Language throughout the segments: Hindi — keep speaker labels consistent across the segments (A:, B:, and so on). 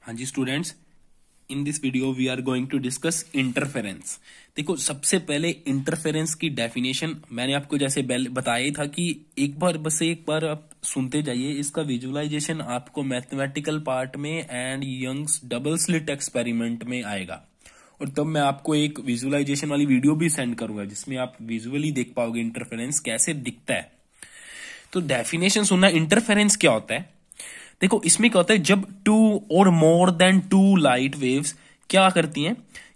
A: हाँ जी students, in this video we are going to discuss interference. देखो, सबसे पहले इंटरफेरेंस की डेफिनेशन मैंने आपको जैसे बताया था कि एक बार आप सुनते जाइए। इसका विजुअलाइजेशन आपको मैथमेटिकल पार्ट में and Young's double slit experiment में आएगा, और तब मैं आपको एक विजुअलाइजेशन वाली वीडियो भी सेंड करूंगा जिसमें आप विजुअली देख पाओगे इंटरफेरेंस कैसे दिखता है। तो डेफिनेशन सुनना, इंटरफेरेंस क्या होता है। देखो, इसमें क्या होता है, जब टू और more than two light waves क्या करती हैं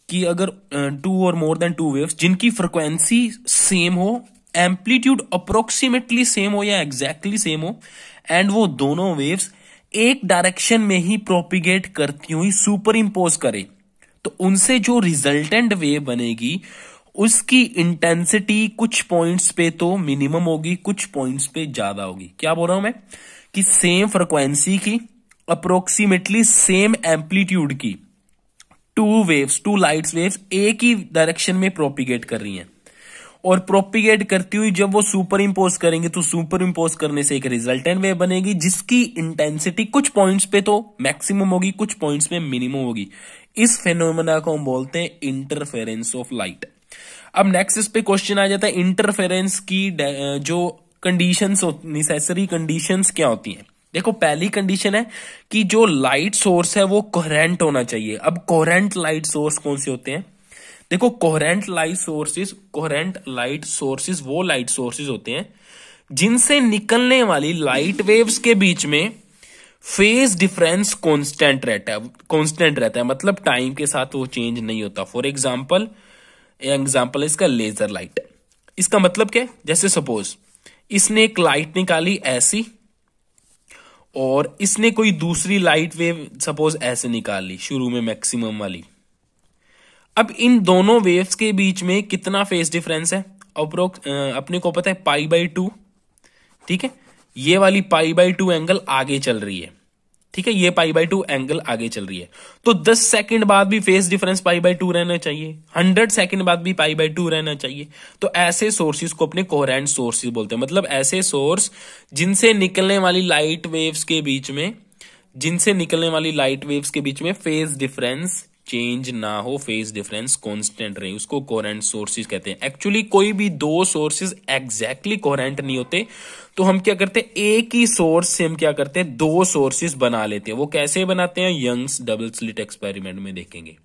A: कि अगर टू और मोर देन टू वेव्स जिनकी फ्रिक्वेंसी सेम हो, एम्पलीट्यूड अप्रोक्सीमेटली सेम हो या एग्जैक्टली सेम हो, एंड वो दोनों वेव्स एक डायरेक्शन में ही प्रोपिगेट करती हुई सुपर इंपोज करे, तो उनसे जो रिजल्टेंट वेव बनेगी उसकी इंटेंसिटी कुछ पॉइंट्स पे तो मिनिमम होगी, कुछ पॉइंट्स पे ज्यादा होगी। क्या बोल रहा हूं मैं कि सेम फ्रिक्वेंसी की, अप्रोक्सीमेटली सेम एम्पलीट्यूड की टू लाइट्स वेव्स एक ही डायरेक्शन में प्रोपिगेट कर रही हैं, और प्रोपिगेट करती हुई जब वो सुपर इंपोज करेंगे तो सुपर इंपोज करने से एक रिजल्टेंट वेव बनेगी जिसकी इंटेंसिटी कुछ पॉइंट्स पे तो मैक्सिमम होगी, कुछ पॉइंट्स पे मिनिमम होगी। इस फेनोमेना को हम बोलते हैं इंटरफेरेंस ऑफ लाइट। अब नेक्स्ट इस पे क्वेश्चन आ जाता है, इंटरफेरेंस की जो कंडीशंस, नेसेसरी कंडीशंस क्या होती हैं। देखो, पहली कंडीशन है कि जो लाइट सोर्स है वो कोहेरेंट होना चाहिए। अब कोहेरेंट लाइट सोर्स कौन से होते हैं? देखो, कोहेरेंट लाइट सोर्सेज वो लाइट सोर्सेज होते हैं जिनसे निकलने वाली लाइट वेव्स के बीच में फेज डिफरेंस कांस्टेंट रहता है, मतलब टाइम के साथ वो चेंज नहीं होता। फॉर एग्जांपल है इसका लेजर लाइट। इसका मतलब क्या है? जैसे सपोज इसने एक लाइट निकाली ऐसी, और इसने कोई दूसरी लाइट वेव सपोज ऐसे निकाल ली शुरू में मैक्सिमम वाली। अब इन दोनों वेव्स के बीच में कितना फेज डिफरेंस है? अपने को पता है π/2। ठीक है, ये वाली π/2 एंगल आगे चल रही है। ठीक है, ये π/2 एंगल आगे चल रही है, तो 10 सेकंड बाद भी फेस डिफरेंस π/2 रहना चाहिए, 100 सेकंड बाद भी π/2 रहना चाहिए। तो ऐसे सोर्सेज को अपने कोहेरेंट सोर्सेज बोलते हैं, मतलब ऐसे सोर्स जिनसे निकलने वाली लाइट वेव्स के बीच में फेज डिफरेंस चेंज ना हो, फेज डिफरेंस कांस्टेंट रहे, उसको कोहेरेंट सोर्सेज कहते हैं। एक्चुअली कोई भी दो सोर्सेज एग्जैक्टली कोहेरेंट नहीं होते, तो हम क्या करते हैं, एक ही सोर्स से हम क्या करते हैं, दो सोर्सेज बना लेते हैं। वो कैसे बनाते हैं, यंग्स डबल स्लिट एक्सपेरिमेंट में देखेंगे,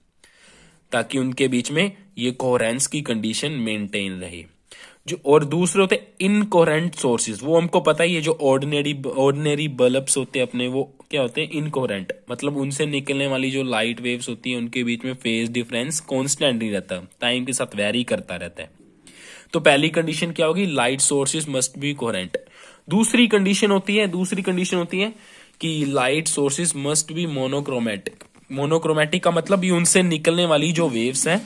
A: ताकि उनके बीच में ये कोहेरेंस की कंडीशन मेंटेन रहे। जो और दूसरे होते हैं इनकोहेरेंट सोर्सेज, वो हमको पता ही है, जो ऑर्डिनरी बल्ब्स होते हैं अपने, वो क्या होते हैं, इनकोहेरेंट, मतलब उनसे निकलने वाली जो लाइट वेव्स होती है उनके बीच में फेज डिफरेंस कांस्टेंट नहीं रहता, टाइम के साथ वेरी करता रहता है। तो पहली कंडीशन क्या होगी, light sources must be coherent. दूसरी कंडीशन होती है कि light sources must be monochromatic का मतलब ये उनसे निकलने वाली जो वेव्स हैं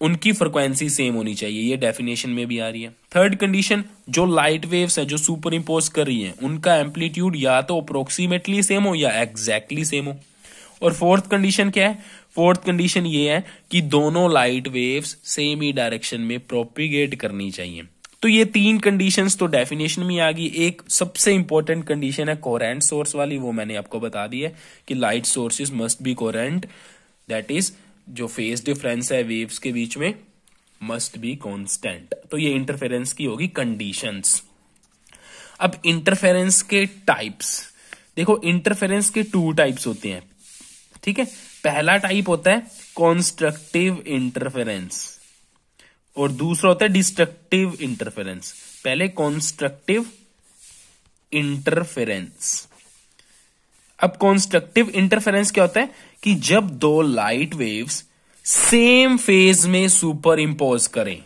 A: उनकी फ्रिक्वेंसी सेम होनी चाहिए, ये डेफिनेशन में भी आ रही है। थर्ड कंडीशन, जो लाइट वेव्स है जो सुपर इंपोज कर रही हैं उनका एम्पलीट्यूड या तो अप्रोक्सीमेटली सेम हो या एग्जैक्टली सेम हो। और फोर्थ कंडीशन क्या है? फोर्थ कंडीशन ये है कि दोनों लाइट वेव्स सेम ही डायरेक्शन में प्रोपिगेट करनी चाहिए। तो ये तीन कंडीशंस तो डेफिनेशन में आ गई। एक सबसे इंपॉर्टेंट कंडीशन है कोहेरेंट सोर्स वाली, वो मैंने आपको बता दी है कि light sources must be coherent, that is जो फेज डिफरेंस है वेव्स के बीच में मस्ट बी कांस्टेंट। तो ये इंटरफेरेंस की होगी कंडीशंस। अब इंटरफेरेंस के टाइप्स देखो, इंटरफेरेंस के 2 टाइप्स होते हैं। ठीक है, पहला टाइप होता है कॉन्स्ट्रक्टिव इंटरफेरेंस और दूसरा होता है डिस्ट्रक्टिव इंटरफेरेंस। पहले कॉन्स्ट्रक्टिव इंटरफेरेंस। अब कॉन्स्ट्रक्टिव इंटरफेरेंस क्या होता है कि जब दो लाइट वेव्स सेम फेज में सुपर इंपोज करें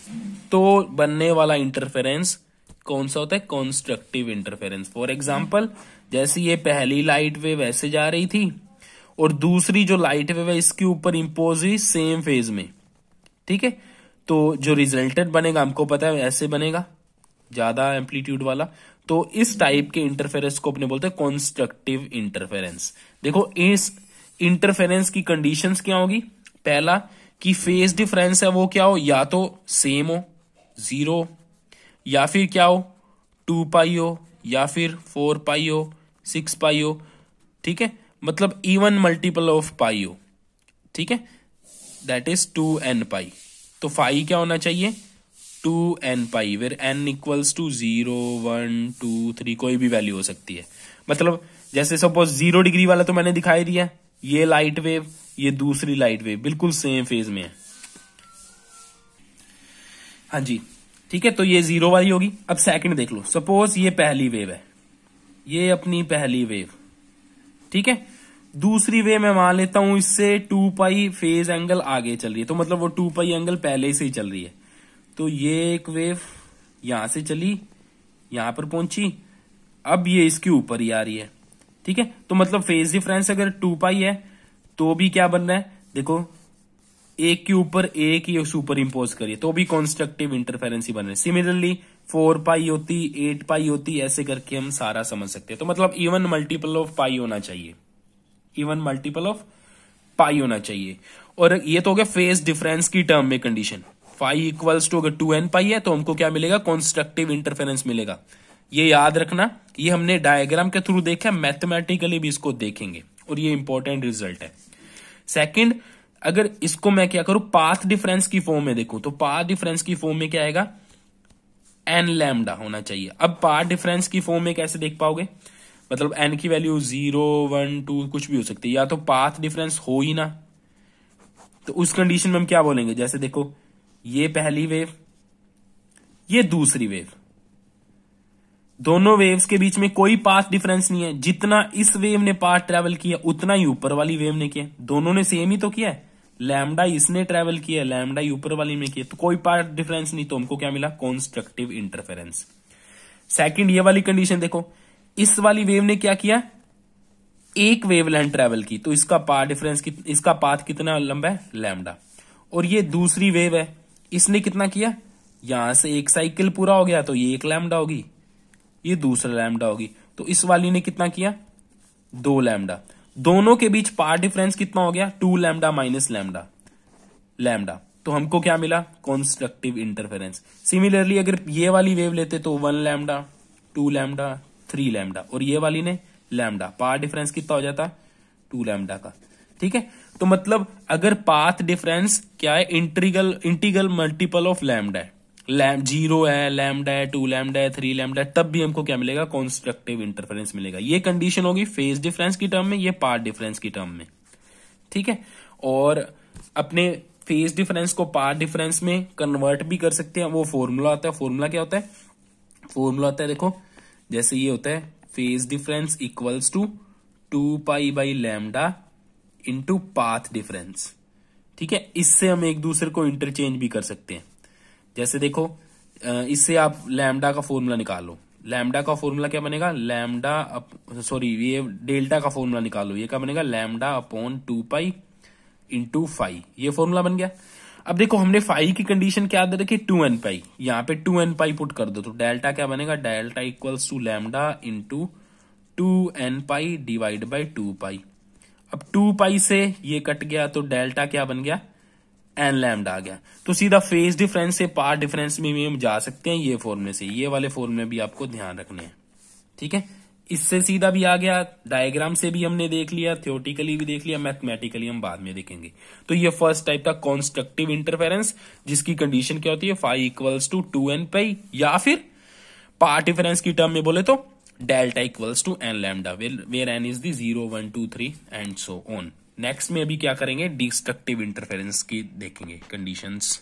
A: तो बनने वाला इंटरफेरेंस कौन सा होता है, कॉन्स्ट्रक्टिव इंटरफेरेंस। फॉर एग्जांपल, जैसे ये पहली लाइट वेव ऐसे जा रही थी और दूसरी जो लाइट वेव है इसके ऊपर इंपोज हुई सेम फेज में। ठीक है, तो जो रिजल्टेंट बनेगा हमको पता है ऐसे बनेगा, ज्यादा एम्पलीट्यूड वाला। तो इस टाइप के इंटरफेरेंस को अपने बोलते हैं कॉन्स्ट्रक्टिव इंटरफेरेंस। देखो, इस इंटरफेरेंस की कंडीशंस क्या होगी? पहला कि फेज डिफरेंस है वो क्या हो, या तो सेम हो 0, या फिर क्या हो 2 पाई हो, या फिर 4 पाई हो, 6 पाई हो। ठीक है, मतलब इवन मल्टीपल ऑफ पाई हो, ठीक है, दैट इज 2n पाई। तो फाई क्या होना चाहिए, 2n pi, where n equals to 0 1 2 3, कोई भी वैल्यू हो सकती है। मतलब जैसे सपोज 0 डिग्री वाला तो मैंने दिखाई दिया, ये लाइट वेव, ये दूसरी लाइट वेव बिल्कुल सेम फेज में है। हाँ जी, ठीक है, तो ये 0 वाली होगी। अब सेकंड देख लो, सपोज ये पहली वेव है, ये अपनी पहली वेव, ठीक है। दूसरी वेव मैं मान लेता हूं इससे 2 पाई फेज एंगल आगे चल रही है, तो मतलब वो 2 पाई एंगल पहले से ही चल रही है। तो ये एक वेव यहां से चली, यहां पर पहुंची, अब ये इसके ऊपर ही आ रही है, ठीक है। तो मतलब फेज डिफरेंस अगर 2 पाई है तो भी क्या बन रहा है, देखो एक के ऊपर एक ही सुपर इम्पोज करिए तो भी कॉन्स्ट्रक्टिव इंटरफेरेंस ही बन रहे। सिमिलरली 4 पाई होती, 8 पाई होती, ऐसे करके हम सारा समझ सकते हैं। तो मतलब इवन मल्टीपल ऑफ पाई होना चाहिए, इवन मल्टीपल ऑफ पाई होना चाहिए। और ये तो हो गया फेज डिफरेंस की टर्म में कंडीशन। फाई इक्वल्स टू अगर 2n पाई है तो हमको क्या मिलेगा, कॉन्स्ट्रक्टिव इंटरफेरेंस मिलेगा। ये याद रखना, ये हमने डायग्राम के थ्रू देखा, मैथमेटिकली भी इसको देखेंगे और ये इंपॉर्टेंट रिजल्ट है। सेकंड, अगर इसको मैं क्या करूं, पाथ डिफरेंस की फॉर्म में देखूं, तो पाथ डिफरेंस की फॉर्म में क्या आएगा, एन लैम्डा होना चाहिए। अब पाथ डिफरेंस की फॉर्म में कैसे देख पाओगे, मतलब एन की वैल्यू 0 1 2 कुछ भी हो सकती है, या तो पाथ डिफरेंस हो ही ना, तो उस कंडीशन में हम क्या बोलेंगे, जैसे देखो ये पहली वेव, ये दूसरी वेव, दोनों वेव्स के बीच में कोई पाथ डिफरेंस नहीं है। जितना इस वेव ने पाथ ट्रेवल किया उतना ही ऊपर वाली वेव ने किया, दोनों ने सेम ही तो किया है। लैम्डा इसने ट्रेवल किया, लैम्डा ऊपर वाली में किया, तो कोई पाथ डिफरेंस नहीं, तो हमको क्या मिला, कॉन्स्ट्रक्टिव इंटरफेरेंस। सेकंड, ये वाली कंडीशन देखो, इस वाली वेव ने क्या किया, एक वेवलेंथ ट्रेवल की, तो इसका पाथ डिफरेंस, इसका पाथ कितना लंबा है, लैम्डा। और ये दूसरी वेव है, इसने कितना किया, यहां से एक साइकिल पूरा हो गया, तो ये एक लैम्डा होगी, ये दूसरा लैम्डा होगी। तो इस वाली ने कितना किया, 2 लैम्डा। दोनों के बीच पाथ डिफरेंस कितना हो गया, 2 लैम्डा माइनस लैम्डा, लैम्डा। तो हमको क्या मिला, कॉन्स्ट्रक्टिव इंटरफेरेंस। सिमिलरली अगर ये वाली वेव लेते तो 1 लैम्डा 2 लैम्डा 3 लैम्डा, और ये वाली ने लैम्डा, पाथ डिफरेंस कितना हो जाता, 2 लैम्डा का, ठीक है। तो मतलब अगर पाथ डिफरेंस क्या है, इंटीग्रल मल्टीपल ऑफ लैम्डा है, 0 है, लैम्डा है, 2 लैम्डा है, 3 लैम्डा है, तब भी हमको क्या मिलेगा, कॉन्स्ट्रक्टिव इंटरफेरेंस मिलेगा। ये कंडीशन होगी फेज डिफरेंस की टर्म में, ये पाथ डिफरेंस की टर्म में, ठीक है। और अपने फेज डिफरेंस को पाथ डिफरेंस में कन्वर्ट भी कर सकते हैं, वो फॉर्मूला होता है। फॉर्मूला क्या होता है, फॉर्मूला होता है देखो, जैसे ये होता है phase difference equals to 2 pi by lambda into path difference, ठीक है। इससे हम एक दूसरे को इंटरचेंज भी कर सकते हैं। जैसे देखो, इससे आप लैम्डा का फॉर्मूला निकालो, लैम्डा का फॉर्मूला क्या बनेगा, ये डेल्टा का फॉर्मूला निकालो, ये क्या बनेगा, lambda upon 2 pi into phi, ये फॉर्मूला बन गया। अब देखो हमने फाई की कंडीशन क्या दे रखी, 2n पाई, यहाँ पे 2n पाई पुट कर दो, तो डेल्टा क्या बनेगा, delta equals to lambda into 2n pi divide by 2 pi. अब 2 पाई से ये कट गया, तो डेल्टा क्या बन गया, एन लैम्डा आ गया। तो सीधा फेज डिफरेंस से पाथ डिफरेंस में भी हम जा सकते हैं, ये फॉर्मूले से। ये वाले फॉर्मूले भी आपको ध्यान रखने हैं, ठीक है। इससे सीधा भी आ गया, डायग्राम से भी हमने देख लिया, थ्योरेटिकली भी देख लिया, मैथमेटिकली हम बाद में देखेंगे। तो ये फर्स्ट टाइप था कॉन्स्ट्रक्टिव इंटरफेरेंस, जिसकी कंडीशन क्या होती है, फाई इक्वल्स टू 2n पाई, या फिर पाथ डिफरेंस की टर्म में बोले तो delta equals to n lambda, where n is the 0 1 2 3 and so on. Next में अभी क्या करेंगे, डिस्ट्रक्टिव इंटरफेरेंस की देखेंगे कंडीशंस।